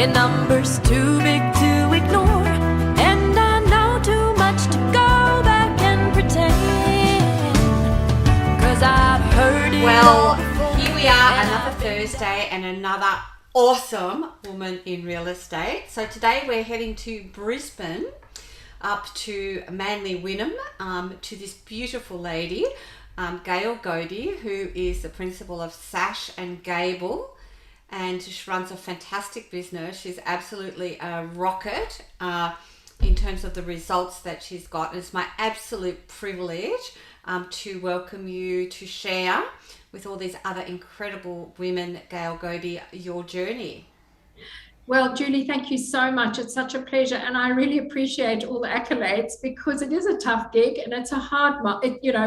Your number's too big to ignore, and I know too much to go back and pretend, 'cause I've heard it Well, all before. here we are, another Thursday and another awesome woman in real estate. So today we're heading to Brisbane, up to Manly Wynnum, to this beautiful lady, Gail Gobey, who is the principal of Sash and Gable, and she runs a fantastic business. She's absolutely a rocket in terms of the results that she's got. It's my absolute privilege to welcome you to share with all these other incredible women, Gail Gobey, your journey. Well, Julie, thank you so much. It's such a pleasure. And I really appreciate all the accolades, because it is a tough gig and it's a hard,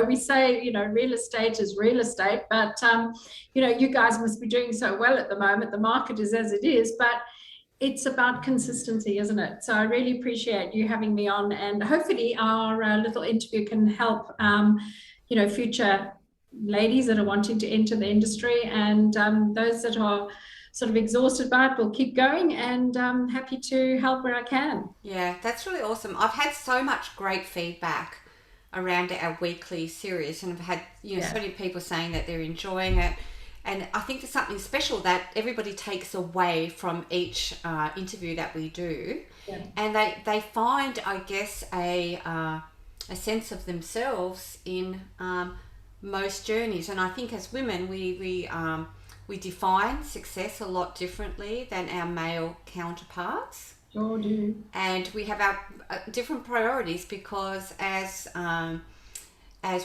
we say, real estate is real estate, but, you guys must be doing so well at the moment. The market is as it is, but it's about consistency, isn't it? So I really appreciate you having me on, and hopefully our little interview can help, future ladies that are wanting to enter the industry, and those that are sort of exhausted by it will keep going, and happy to help where I can. Yeah, that's really awesome. I've had so much great feedback around our weekly series, and I've had so many people saying that they're enjoying it, and I think there's something special that everybody takes away from each interview that we do, and they find, I guess, a sense of themselves in most journeys. And I think as women we define success a lot differently than our male counterparts. Sure do. And we have our different priorities, because as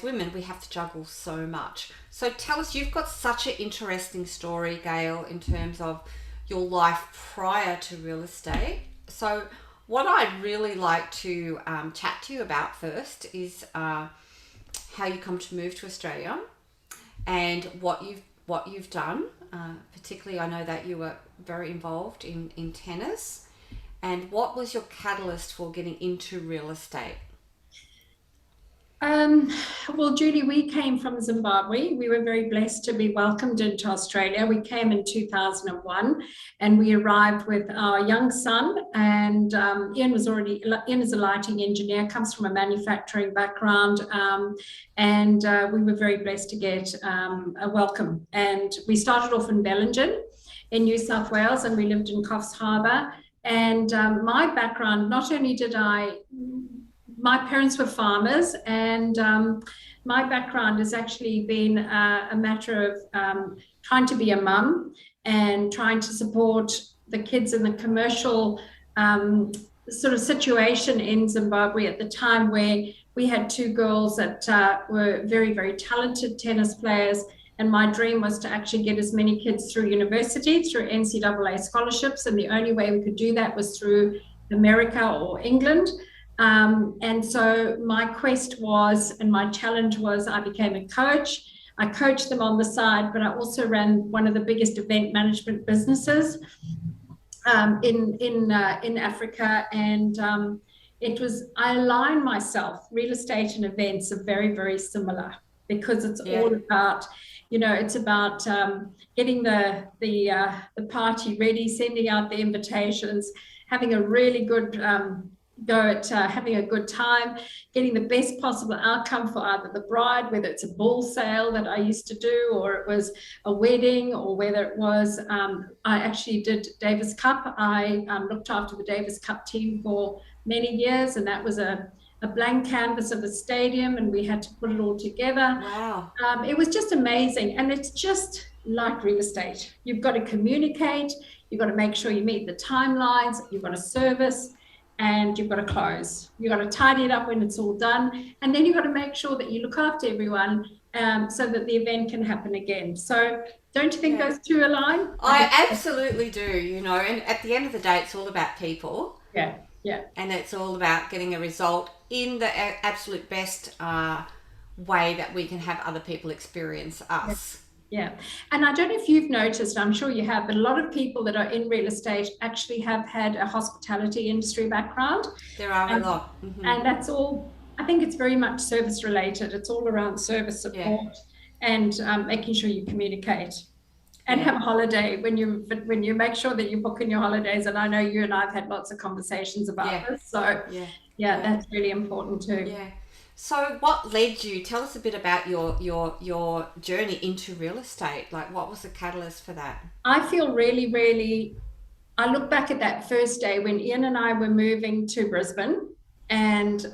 women we have to juggle so much. So tell us, you've got such an interesting story, Gail, in terms of your life prior to real estate. So what I'd really like to chat to you about first is how you come to move to Australia, and what you've done. Particularly, I know that you were very involved in tennis. And what was your catalyst for getting into real estate? Well, Julie, we came from Zimbabwe. We were very blessed to be welcomed into Australia. We came in 2001, and we arrived with our young son, and Ian is a lighting engineer, comes from a manufacturing background, and we were very blessed to get a welcome. And we started off in Bellingen in New South Wales, and we lived in Coffs Harbour. And my background, not only my parents were farmers, and my background has actually been a matter of trying to be a mum and trying to support the kids in the commercial sort of situation in Zimbabwe at the time, where we had two girls that were very, very talented tennis players. And my dream was to actually get as many kids through university, through NCAA scholarships. And the only way we could do that was through America or England. And so my quest was, and my challenge was, I became a coach. I coached them on the side, but I also ran one of the biggest event management businesses in Africa. And I align myself, real estate and events are very, very similar, because it's all about, it's about getting the party ready, sending out the invitations, having a really good go at having a good time, getting the best possible outcome for either the bride, whether it's a ball sale that I used to do, or it was a wedding, or whether it was, I actually did Davis Cup. I looked after the Davis Cup team for many years, and that was a blank canvas of a stadium, and we had to put it all together. Wow. It was just amazing. And it's just like real estate. You've got to communicate, you've got to make sure you meet the timelines, you've got to service, and you've got to close. You've got to tidy it up when it's all done. And then you've got to make sure that you look after everyone so that the event can happen again. So don't you think those two align? I absolutely do, and at the end of the day, it's all about people. Yeah. And it's all about getting a result in the absolute best way that we can have other people experience us. Yeah. And I don't know if you've noticed, I'm sure you have, but a lot of people that are in real estate actually have had a hospitality industry background. There are a lot. Mm-hmm. And that's all, I think it's very much service related. It's all around service support and making sure you communicate. and Yeah. have a holiday when you make sure that you book in your holidays. And I know you and I've had lots of conversations about Yeah. this. So Yeah. yeah, Yeah. that's really important too. Yeah. So what led you? Tell us a bit about your journey into real estate. Like, what was the catalyst for that? I feel really, really, I look back at that first day when Ian and I were moving to Brisbane, and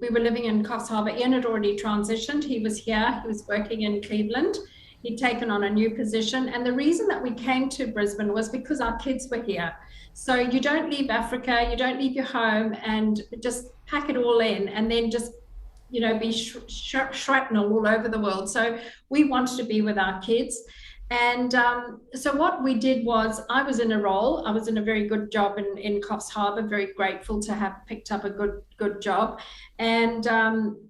we were living in Coffs Harbour. Ian had already transitioned. He was here. He was working in Cleveland. He'd taken on a new position. And the reason that we came to Brisbane was because our kids were here. So you don't leave Africa, you don't leave your home and just pack it all in and then just, be shrapnel all over the world. So we wanted to be with our kids. And so what we did was I was in a very good job in Coffs Harbour, very grateful to have picked up a good job. And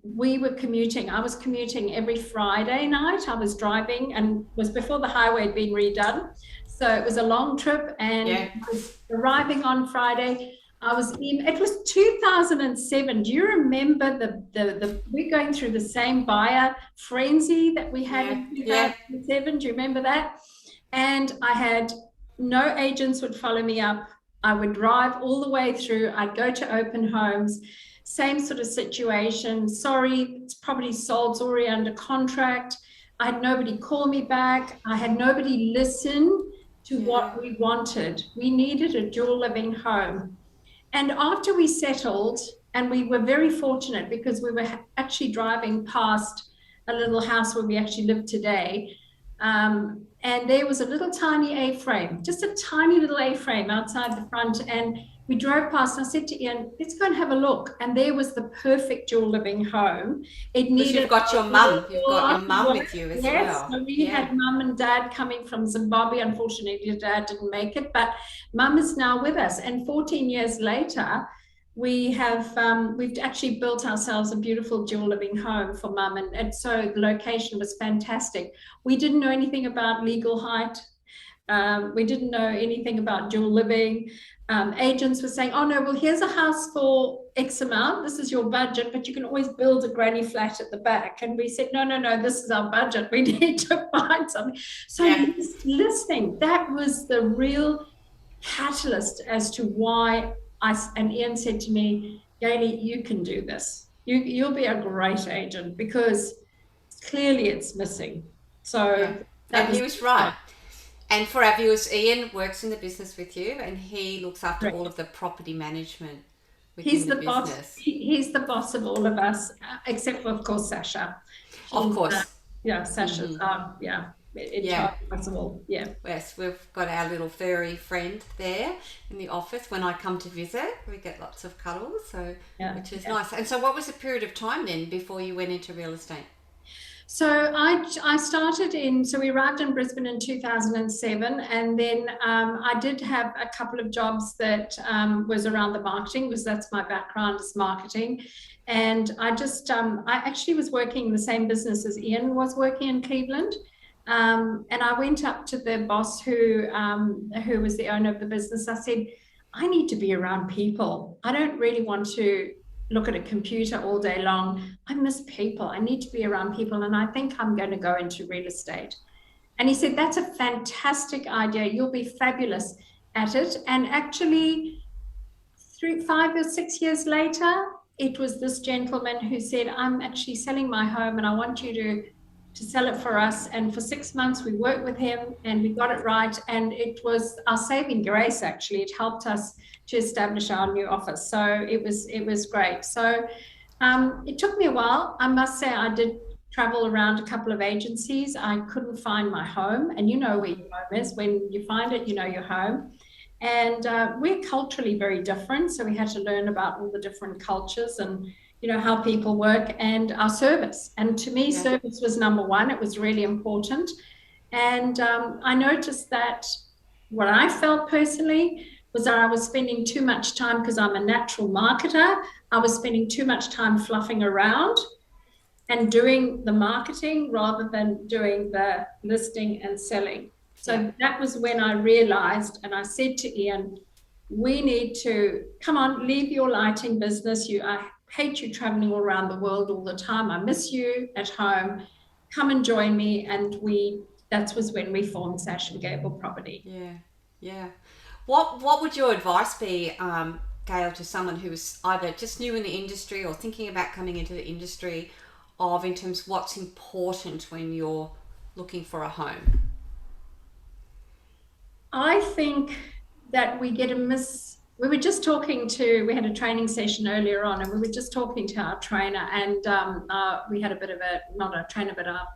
we were commuting. I was commuting every Friday night. I was driving, and it was before the highway had been redone. So it was a long trip, and Yeah. I was arriving on Friday. It was 2007. Do you remember we're going through the same buyer frenzy that we had in 2007? Do you remember that? And I had no agents would follow me up. I would drive all the way through. I'd go to open homes, same sort of situation. Sorry, it's property sold, it's already under contract. I had nobody call me back. I had nobody listen to what we wanted. We needed a dual living home. And after we settled, and we were very fortunate because we were actually driving past a little house where we actually live today. And there was a little tiny A-frame, just a tiny little A-frame outside the front. And we drove past, and I said to Ian, let's go and have a look. And there was the perfect dual living home. It Because needed you've got your mum. You've got your mum with you as well. Yes, so we had mum and dad coming from Zimbabwe. Unfortunately, dad didn't make it, but mum is now with us. And 14 years later, we've actually built ourselves a beautiful dual living home for mum. And so the location was fantastic. We didn't know anything about legal height. We didn't know anything about dual living. Agents were saying, oh no, well, here's a house for X amount. This is your budget, but you can always build a granny flat at the back. And we said, no, this is our budget. We need to find something. So listening, that was the real catalyst as to why and Ian said to me, Gailey, you can do this. You'll be a great agent because clearly it's missing. So and he was right. And for our viewers, Ian works in the business with you, and he looks after all of the property management within the business. Boss. He's the boss of all of us, except for, of course, Sasha. Of course. Sasha's in charge of us all. Yeah. Yes, we've got our little furry friend there in the office. When I come to visit, we get lots of cuddles, which is nice. And so what was the period of time then before you went into real estate? So we arrived in Brisbane in 2007, and then I did have a couple of jobs that was around the marketing, because that's my background is marketing. And I actually was working in the same business as Ian was working in Cleveland. And I went up to the boss who was the owner of the business. I said, I need to be around people. I don't really want to look at a computer all day long. I miss people. I need to be around people. And I think I'm going to go into real estate. And he said, that's a fantastic idea. You'll be fabulous at it. And actually 5 or 6 years later, it was this gentleman who said, I'm actually selling my home and I want you to sell it for us. And for 6 months, we worked with him and we got it right. And it was our saving grace, actually. It helped us to establish our new office. So it was great. So it took me a while. I must say I did travel around a couple of agencies. I couldn't find my home. And you know where your home is. When you find it, you know your home. And we're culturally very different. So we had to learn about all the different cultures and how people work and our service. And to me, service was number one. It was really important. And I noticed that what I felt personally was that I was spending too much time, because I'm a natural marketer, I was spending too much time fluffing around and doing the marketing rather than doing the listing and selling. So that was when I realized, and I said to Ian, we need to, come on, leave your lighting business. I hate you traveling all around the world all the time. I miss you at home. Come and join me. And we that was when we formed Sash and Gable Property. Yeah, yeah. What would your advice be, Gail, to someone who is either just new in the industry or thinking about coming into the industry, of in terms of what's important when you're looking for a home? I think that we get a we were just talking to, we had a training session earlier on, and we were just talking to our trainer, and we had a bit of not a trainer, but our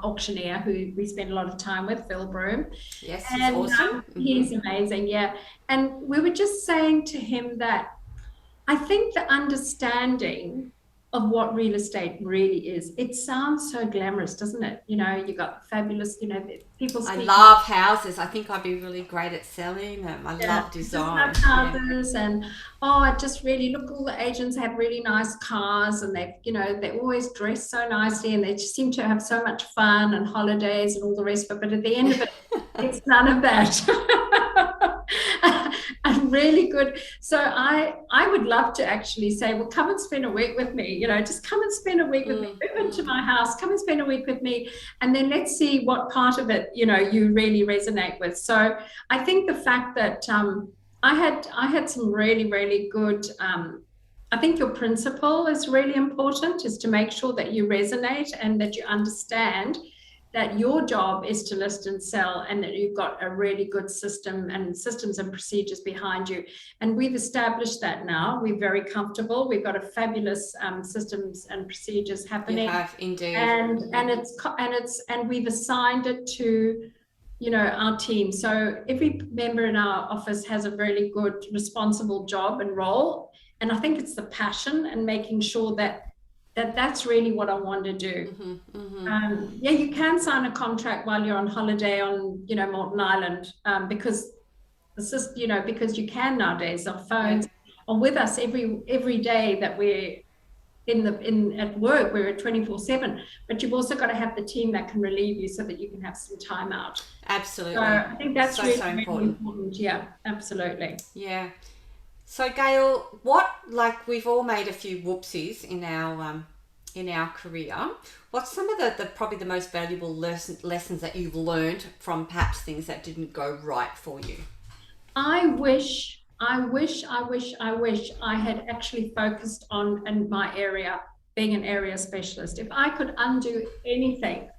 auctioneer who we spend a lot of time with, Phil Broom. Yes, he's And awesome. he's amazing, yeah. And we were just saying to him that I think the understanding of what real estate really is, it sounds so glamorous, doesn't it? You know, you got fabulous, you know, people I speak. love houses. I think I'd be really great at selling them. I love design. Just love houses, and I just really look. All the agents have really nice cars, and they always dress so nicely, and they just seem to have so much fun and holidays and all the rest of it. But at the end of it, it's none of that. I'm really good. So I would love to actually say, well, come and spend a week with me. You know, just come and spend a week with me. Move into my house. Come and spend a week with me, and then let's see what part of it you really resonate with. So I think the fact that I had some really, really good. I think your principle is really important, is to make sure that you resonate and that you understand that your job is to list and sell, and that you've got a really good system and systems and procedures behind you. And we've established that now. We're very comfortable. We've got a fabulous systems and procedures happening. You have indeed. And we've assigned it to our team. So every member in our office has a really good, responsible job and role. And I think it's the passion and making sure that's really what I want to do. You can sign a contract while you're on holiday on, Morton Island, because because you can nowadays. Our phones are with us every day that we're at work. We're at 24/7, but you've also got to have the team that can relieve you so that you can have some time out. Absolutely. So I think that's so important. Yeah, absolutely. Yeah. So Gail, we've all made a few whoopsies in our career. What's some of the probably the most valuable lessons that you've learned from perhaps things that didn't go right for you? I wish I had actually focused on in my area, being an area specialist. If I could undo anything,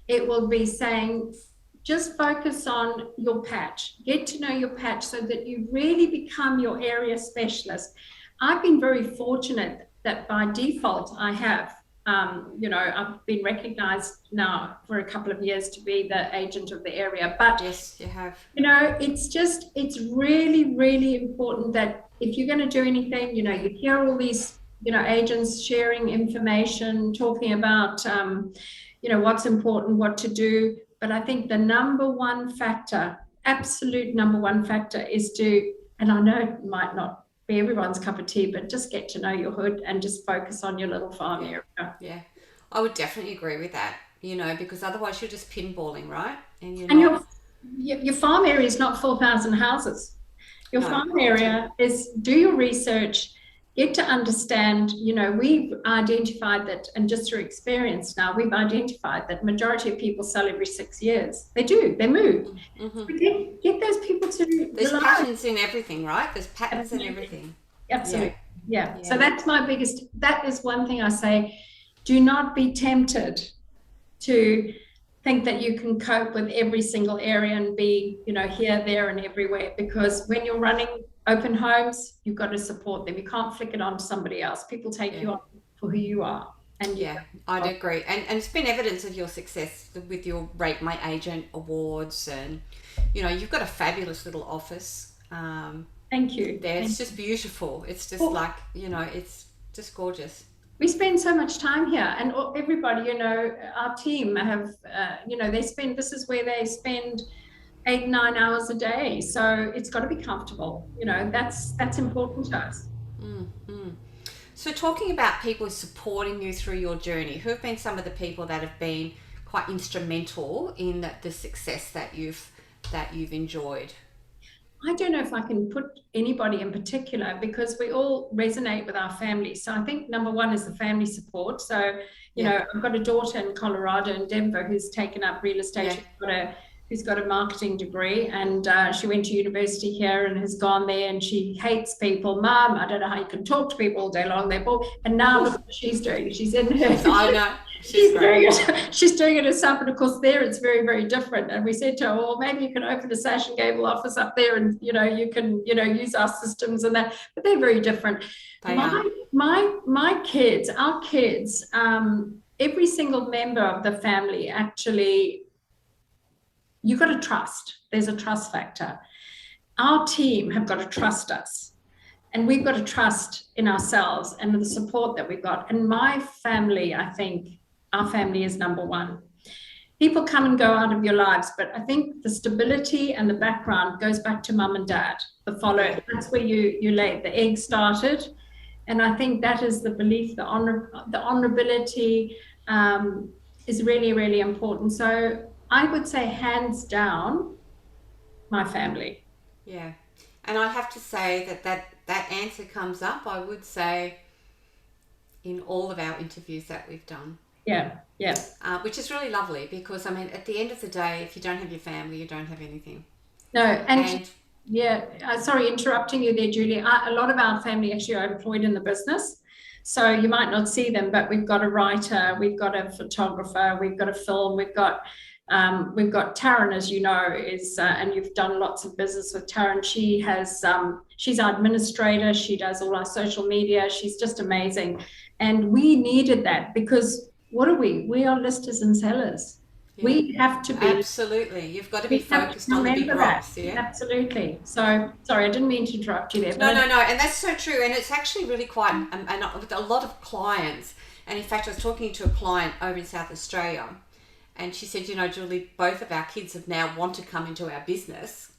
it will be saying, just focus on your patch, get to know your patch so that you really become your area specialist. I've been very fortunate that by default I have. I've been recognized now for a couple of years to be the agent of the area. But yes, you have. It's really, really important that if you're going to do anything, you hear all these, agents sharing information, talking about, what's important, what to do. But I think the number one factor, absolute number one factor, is and I know it might not be everyone's cup of tea, but just get to know your hood and just focus on your little farm area. Yeah, I would definitely agree with that, because otherwise you're just pinballing, right? And your farm area is not 4,000 houses. Your farm area is, do your research, get to understand, we've identified that, and just through experience now, we've identified that majority of people sell every 6 years. They do, they move. So get those people to There's patterns in everything, right? There's patterns in everything. Absolutely. Yeah. So that's that is one thing I say, do not be tempted to think that you can cope with every single area and be, here, there, and everywhere, because when you're running open homes, you've got to support them. You can't flick it on to somebody else. People take you on for who you are. And I'd agree. And it's been evidence of your success with your Rate My Agent awards, and you've got a fabulous little office. Thank you. It's just beautiful. It's just it's just gorgeous. We spend so much time here, and everybody, our team have, this is where they spend 8-9 hours a day. So it's got to be comfortable. That's important to us. So talking about people supporting you through your journey, who have been some of the people that have been quite instrumental in the success that you've enjoyed? I don't know if I can put anybody in particular because we all resonate with our families. So I think number one is the family support. So, you know, I've got a daughter in Colorado, in Denver, who's taken up real estate. Who's got a marketing degree, and she went to university here and has gone there, and she hates people. Mom, I don't know how you can talk to people all day long. They're bored. And now look what she's doing. She's in her. I know. She's doing it. She's doing it herself, and of course there it's very, very different. And we said to her, well, maybe you can open a Sash and Gable office up there, and you know you can use our systems and that. But they're very different. My kids, our kids, every single member of the family actually. You've got to trust. There's a trust factor. Our team have got to trust us, and we've got to trust in ourselves and the support that we've got. And my family, I think our family is number one. People come and go out of your lives, but I think the stability and the background goes back to mum and dad, the follow. That's where you laid the egg started. And I think that is the belief, the honorability is really, really important. So I would say hands down, my family. Yeah. And I have to say that answer comes up, I would say, in all of our interviews that we've done. Yeah. Which is really lovely because, I mean, at the end of the day, if you don't have your family, you don't have anything. No, and sorry, interrupting you there, Julie. A lot of our family actually are employed in the business. So you might not see them, but we've got a writer, we've got a photographer, we've got a film, we've got Taryn, as you know, and you've done lots of business with Taryn. She has, she's our administrator. She does all our social media. She's just amazing. And we needed that because what are we? We are listers and sellers. Yeah. We have to be. Absolutely. You've got to be focused on the big rocks. Yeah. Absolutely. So, sorry, I didn't mean to interrupt you there. No. And that's so true. And it's actually really quite, and with a lot of clients, and in fact, I was talking to a client over in South Australia, and she said, Julie, both of our kids have now want to come into our business.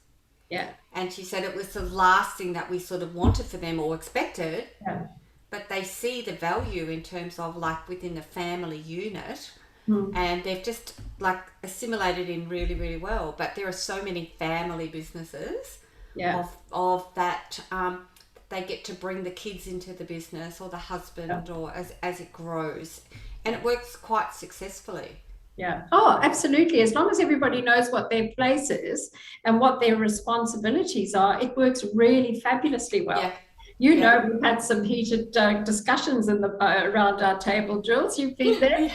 Yeah. And she said it was the last thing that we sort of wanted for them or expected. Yeah. But they see the value in terms of like within the family unit. And they've just like assimilated in really, really well. But there are so many family businesses of that they get to bring the kids into the business or the husband or as it grows. And it works quite successfully. Yeah. Oh, absolutely. As long as everybody knows what their place is and what their responsibilities are, it works really fabulously well. Yeah. You know, we've had some heated discussions in the around our table, Jules. You've been there.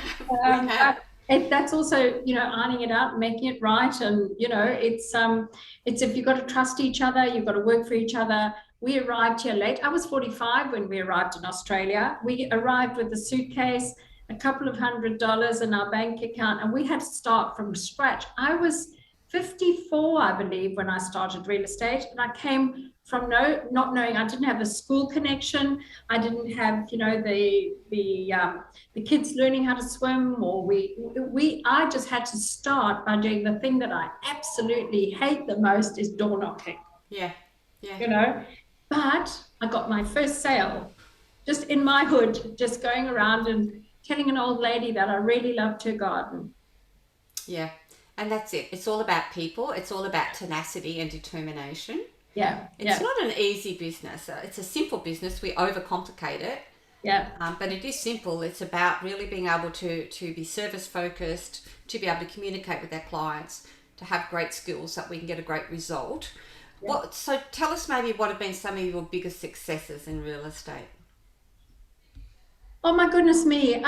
That's also, ironing it out and making it right. And, it's if you've got to trust each other, you've got to work for each other. We arrived here late. I was 45 when we arrived in Australia. We arrived with a suitcase, a couple of $100 in our bank account, and we had to start from scratch. I was 54, I believe, when I started real estate, and I came from not knowing. I didn't have a school connection. I didn't have, the kids learning how to swim, or I just had to start by doing the thing that I absolutely hate the most is door knocking. Yeah. But I got my first sale just in my hood, just going around and telling an old lady that I really loved her garden. Yeah. And that's it. It's all about people. It's all about tenacity and determination. Yeah. It's not an easy business. It's a simple business. We overcomplicate it. Yeah. But it is simple. It's about really being able to be service focused, to be able to communicate with our clients, to have great skills so that we can get a great result. Yeah. So tell us maybe what have been some of your biggest successes in real estate? Oh my goodness me.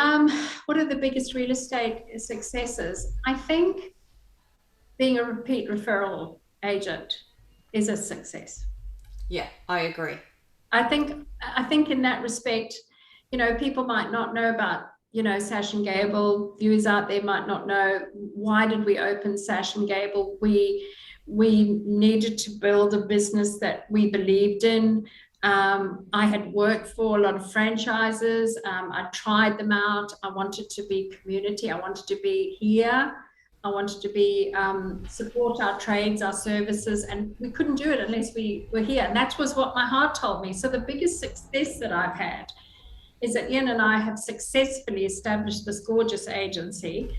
What are the biggest real estate successes? I think being a repeat referral agent is a success. Yeah, I agree. I think in that respect, people might not know about, Sash and Gable. Viewers out there might not know, why did we open Sash and Gable? We needed to build a business that we believed in. I had worked for a lot of franchises. I tried them out. I wanted to be community. I wanted to be here. I wanted to be support our trades, our services, and we couldn't do it unless we were here. And that was what my heart told me. So the biggest success that I've had is that Ian and I have successfully established this gorgeous agency.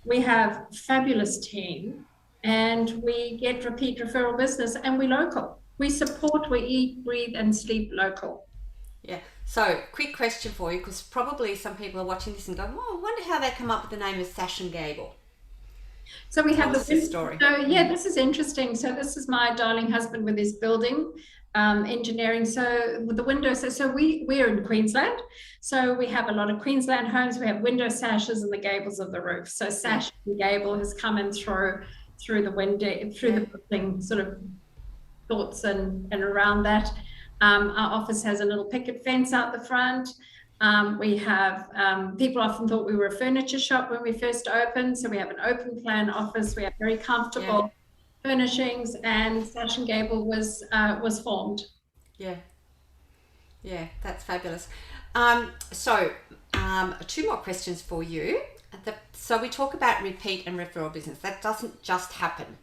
We have a fabulous team, and we get repeat referral business, and we're local. We support, we eat, breathe, and sleep local. Yeah. So, quick question for you, because probably some people are watching this and going, "Oh, I wonder how they come up with the name of Sash and Gable." So we have Tell us the story. so yeah, this is interesting. So this is my darling husband with his building engineering. So with the windows, so we're in Queensland. So we have a lot of Queensland homes. We have window sashes and the gables of the roof. So Yeah. sash and gable has come in through the window, through Yeah. the building sort of thoughts and around that. Our office has a little picket fence out the front. We have people often thought we were a furniture shop when we first opened, so we have an open plan office. We have very comfortable furnishings, and Sash and Gable was formed. Yeah. Yeah, that's fabulous. Two more questions for you. So we talk about repeat and referral business. That doesn't just happen.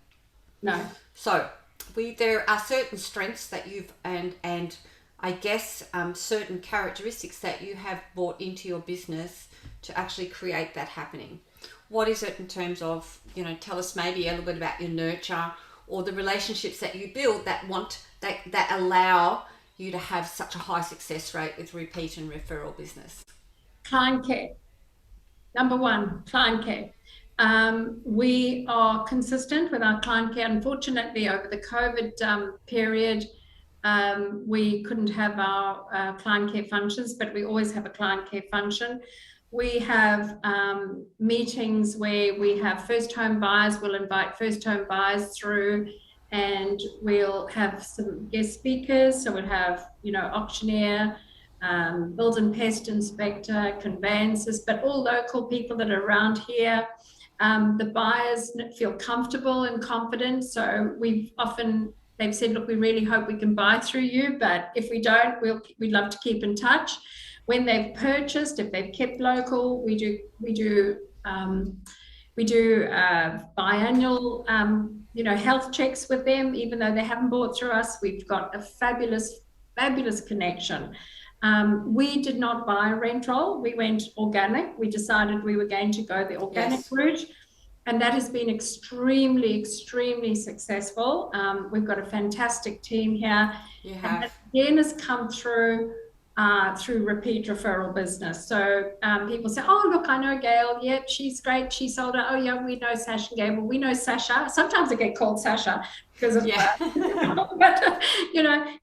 No. So there are certain strengths that you've and I guess certain characteristics that you have brought into your business to actually create that happening. What is it in terms of, tell us maybe a little bit about your nurture or the relationships that you build that allow you to have such a high success rate with repeat and referral business? Client care. Number one, client care. We are consistent with our client care. Unfortunately, over the COVID period, we couldn't have our client care functions, but we always have a client care function. We have meetings where we have first home buyers. We'll invite first home buyers through, and we'll have some guest speakers. So we'll have, auctioneer, build and pest inspector, conveyancers, but all local people that are around here. The buyers feel comfortable and confident. So they've said, look, we really hope we can buy through you, but if we don't, we'd love to keep in touch. When they've purchased, if they've kept local, we do biannual health checks with them, even though they haven't bought through us. We've got a fabulous connection. We did not buy a rent roll. We went organic. We decided we were going to go the organic route. And that has been extremely, extremely successful. We've got a fantastic team here. You have. And that again has come through repeat referral business. So people say, oh, look, I know Gail. Yep, she's great. She sold it. Oh, yeah, we know Sash and Gable. We know Sasha. Sometimes I get called Sasha because of but,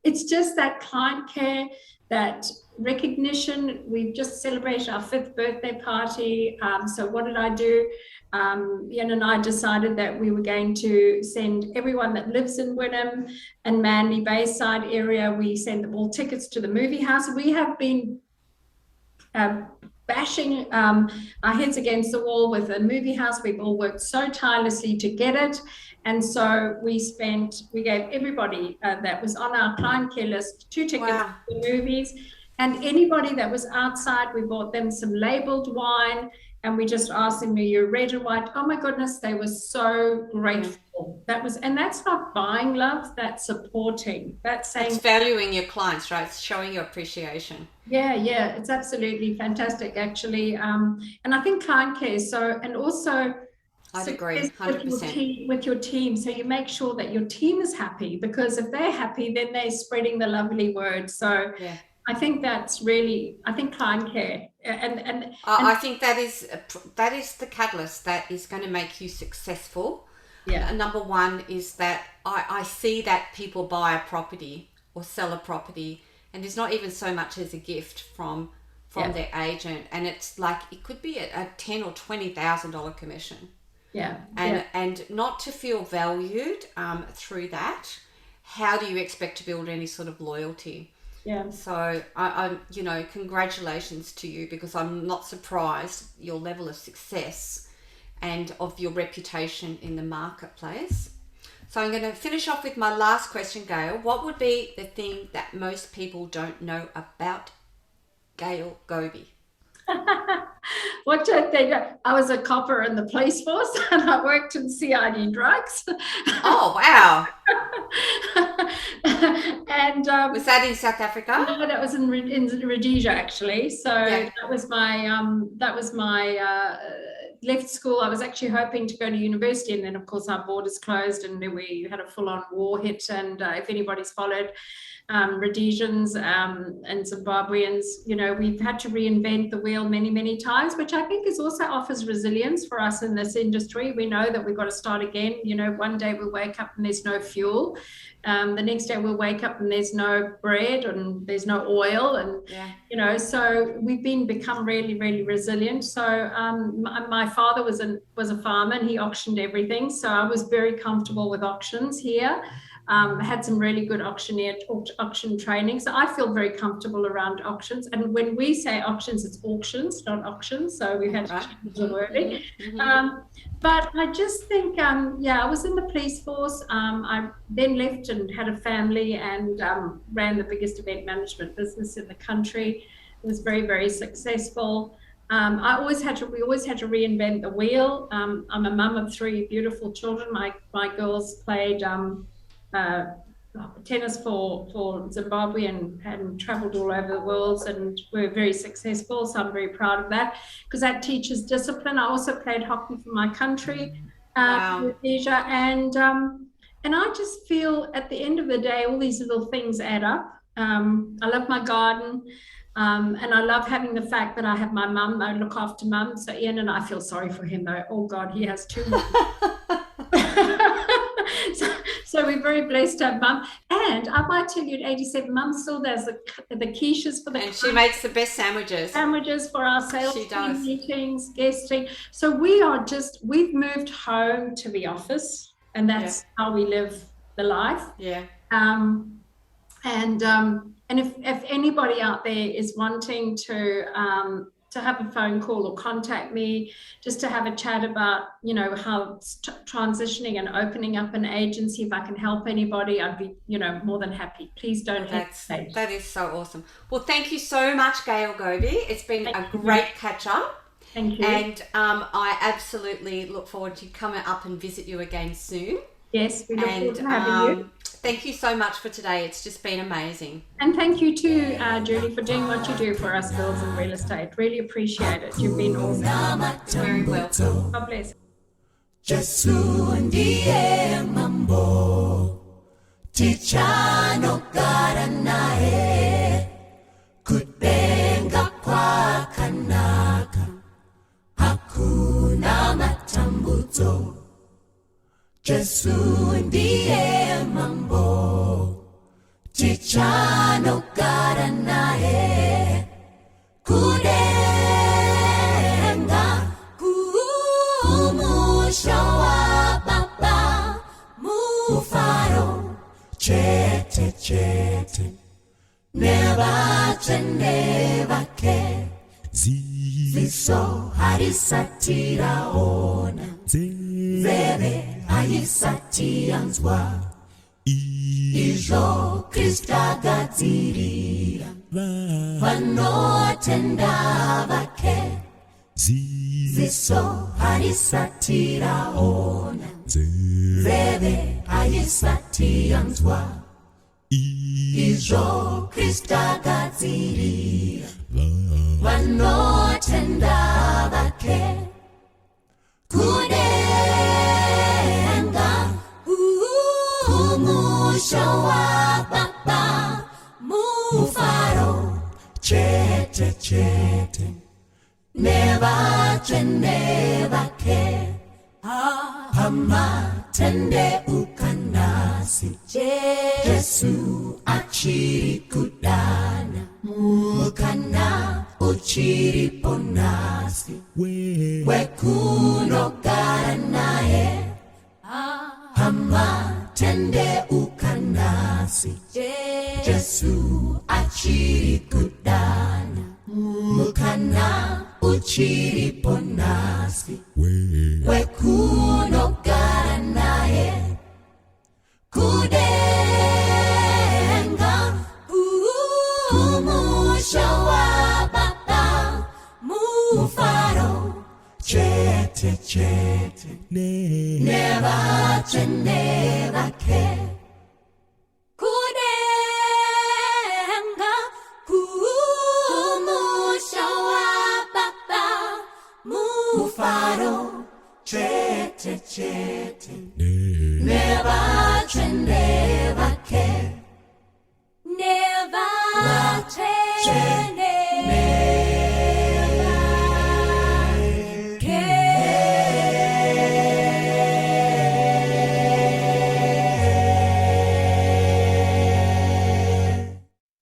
it's just that client care, that recognition. We've just celebrated our 5th birthday party. So what did I do? Ian and I decided that we were going to send everyone that lives in Wynnum and Manly Bayside area, we send them all tickets to the movie house. We have been bashing our heads against the wall with the movie house. We've all worked so tirelessly to get it. And so we gave everybody that was on our client care list 2 tickets to the movies. And anybody that was outside, we bought them some labeled wine. And we just asked them, are you red or white? Oh my goodness, they were so grateful. That's not buying love, that's supporting. That's valuing your clients, right? It's showing your appreciation. Yeah, it's absolutely fantastic, actually. And I think client care. So, and also, I'd agree, 100%. With your team. So you make sure that your team is happy, because if they're happy, then they're spreading the lovely word. So I think client care and I think that is the catalyst that is going to make you successful. Number one is that I see that people buy a property or sell a property, and there's not even so much as a gift from their agent, and it's like it could be a $10,000 or $20,000 commission. And not to feel valued through that. How do you expect to build any sort of loyalty? So I'm congratulations to you, because I'm not surprised your level of success and of your reputation in the marketplace. So I'm going to finish off with my last question, Gail. What would be the thing that most people don't know about Gail Gobey? What don't they know? I was a copper in the police force, and I worked in CID drugs. Oh, wow. And was that in South Africa? No, that was in Rhodesia, actually. So that was my left school. I was actually hoping to go to university, and then of course our borders closed and we had a full-on war hit. And if anybody's followed Rhodesians and Zimbabweans, you know, we've had to reinvent the wheel many times, which I think is also offers resilience for us in this industry. We know that we've got to start again. You know, one day we'll wake up and there's no fuel. The next day we'll wake up and there's no bread and there's no oil, and you know, so we've become really resilient. So my father was a farmer and he auctioned everything, so I was very comfortable with auctions here. Had some really good auction training, so I feel very comfortable around auctions. And when we say auctions, it's auctions, not auctions, so we've had to change the wording. But I just think, I was in the police force. I then left and had a family and ran the biggest event management business in the country. It was very successful. We always had to reinvent the wheel. I'm a mum of 3 beautiful children. My girls played tennis for Zimbabwe and traveled all over the world and were very successful. So I'm very proud of that, because that teaches discipline. I also played hockey for my country, Rhodesia, and I just feel at the end of the day, all these little things add up. I love my garden. And I love having the fact that I have my mum. I look after mum. So Ian and I feel sorry for him though. Oh God, he has 2 mums. So we're very blessed to have mum. And I might tell you, at 87, mum still does the quiches for the and she makes the best sandwiches for our sales team meetings, guesting. So we've moved home to the office, and that's how we live the life. And if anybody out there is wanting to have a phone call or contact me, just to have a chat about, you know, how transitioning and opening up an agency, if I can help anybody, I'd be, you know, more than happy. Please don't hesitate. That is so awesome. Well, thank you so much, Gail Gobey. It's been a great catch up. Thank you. And I absolutely look forward to coming up and visit you again soon. Yes, we look forward to having you. Thank you so much for today. It's just been amazing. And thank you too, Julie, for doing what you do for us girls in real estate. Really appreciate it. You've been awesome. You're very welcome. God bless. Jesu ndiye mambo, tichano gara nae, kutenga kwa kanaka, hakuna matambuzo. Jesu ndiye mambo, tichano gara nae, kudenga kumusha wa baba, mufaro chete, never ke, ziso harisatira ona, zebe harisatianzwa, ijo Krista gadzirira, vanotenda vake, ziso harisatira ona, zebe harisatianzwa, ijo Krista gadzirira, vanotenda vake, kudenga umusha wa baba, mufaro chete, never ke, hama tende ukanasi, Jesu achiri kudana, mukana uchiri ponasi, wekuno gara nae, hama tende ukanasi, Jesu achiri kudana, mukana uchiri ponasi, wekuno gara nae, kudenga umusha wa baba, mufaro chete, never ke, kudenga umusha wa baba, mufaro mufaro checheche